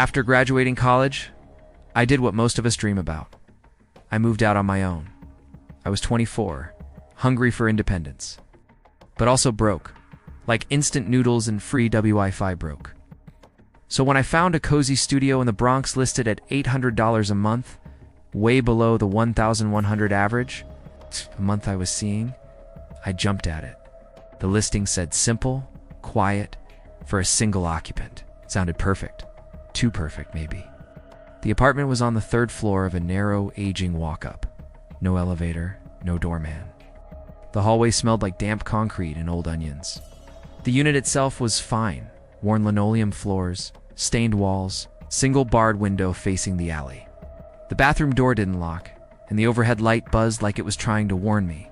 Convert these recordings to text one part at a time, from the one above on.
After graduating college, I did what most of us dream about. I moved out on my own. I was 24, hungry for independence, but also broke, like instant noodles and free Wi-Fi broke. So when I found a cozy studio in the Bronx listed at $800 a month, way below the $1,100 average a month I was seeing, I jumped at it. The listing said simple, quiet, for a single occupant. It sounded perfect. Too perfect, maybe. The apartment was on the third floor of a narrow, aging walk-up. No elevator, no doorman. The hallway smelled like damp concrete and old onions. The unit itself was fine. Worn linoleum floors, stained walls, single barred window facing the alley. The bathroom door didn't lock, and the overhead light buzzed like it was trying to warn me.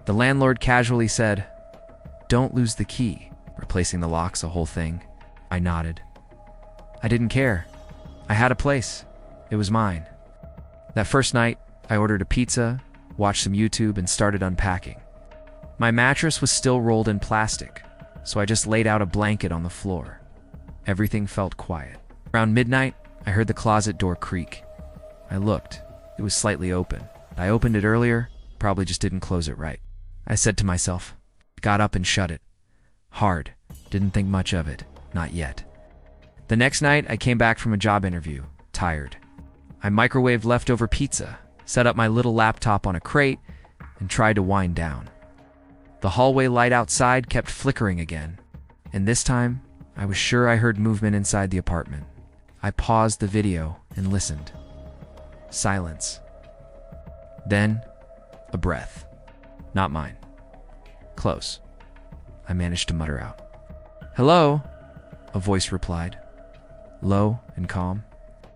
The landlord casually said, "Don't lose the key," replacing the locks a whole thing. I nodded. I didn't care. I had a place. It was mine. That first night, I ordered a pizza, watched some YouTube, and started unpacking. My mattress was still rolled in plastic, so I just laid out a blanket on the floor. Everything felt quiet. Around midnight, I heard the closet door creak. I looked. It was slightly open. I opened it earlier, probably just didn't close it right. I said to myself, got up and shut it. Hard. Didn't think much of it. Not yet. The next night, I came back from a job interview, tired. I microwaved leftover pizza, set up my little laptop on a crate, and tried to wind down. The hallway light outside kept flickering again, and this time, I was sure I heard movement inside the apartment. I paused the video and listened. Silence. Then, a breath. Not mine. Close. I managed to mutter out. "Hello?" a voice replied. Low and calm.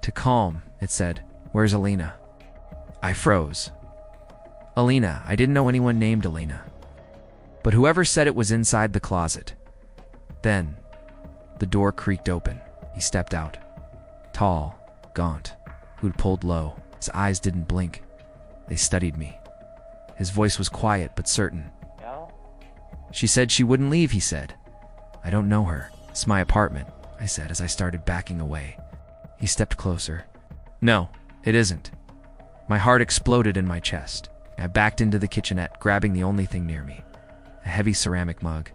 To calm, it said, "Where's Alina?" I froze. Alina. I didn't know anyone named Alina. But whoever said it was inside the closet. Then, the door creaked open. He stepped out. Tall, gaunt, who'd pulled low. His eyes didn't blink. They studied me. His voice was quiet but certain. No? "She said she wouldn't leave," he said. "I don't know her. It's my apartment," I said as I started backing away. He stepped closer. "No, it isn't." My heart exploded in my chest. I backed into the kitchenette, grabbing the only thing near me, a heavy ceramic mug.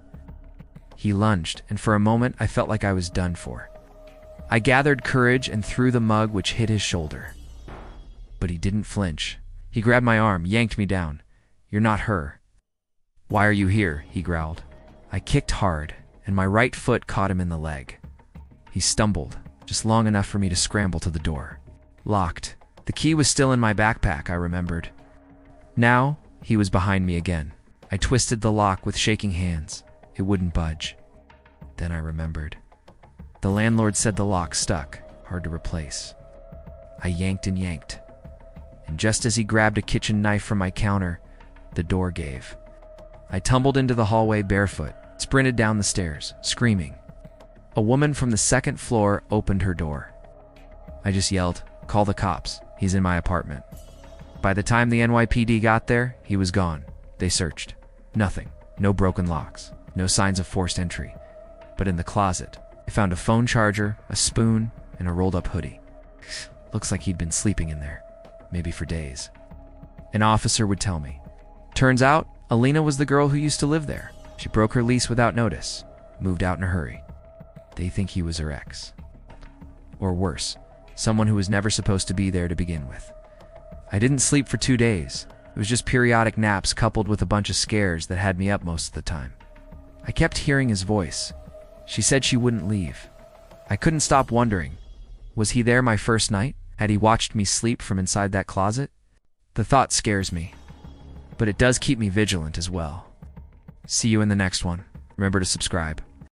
He lunged, and for a moment I felt like I was done for. I gathered courage and threw the mug, which hit his shoulder. But he didn't flinch. He grabbed my arm, yanked me down. "You're not her." "Why are you here?" he growled. I kicked hard, and my right foot caught him in the leg. He stumbled, just long enough for me to scramble to the door. Locked. The key was still in my backpack, I remembered. Now, he was behind me again. I twisted the lock with shaking hands. It wouldn't budge. Then I remembered. The landlord said the lock stuck, hard to replace. I yanked and yanked. And just as he grabbed a kitchen knife from my counter, the door gave. I tumbled into the hallway barefoot, sprinted down the stairs, screaming. A woman from the second floor opened her door. I just yelled, "Call the cops. He's in my apartment." By the time the NYPD got there, he was gone. They searched. Nothing. No broken locks. No signs of forced entry. But in the closet, they found a phone charger, a spoon, and a rolled-up hoodie. Looks like he'd been sleeping in there. Maybe for days. An officer would tell me. Turns out, Alina was the girl who used to live there. She broke her lease without notice. Moved out in a hurry. They think he was her ex. Or worse, someone who was never supposed to be there to begin with. I didn't sleep for 2 days. It was just periodic naps coupled with a bunch of scares that had me up most of the time. I kept hearing his voice. She said she wouldn't leave. I couldn't stop wondering. Was he there my first night? Had he watched me sleep from inside that closet? The thought scares me. But it does keep me vigilant as well. See you in the next one. Remember to subscribe.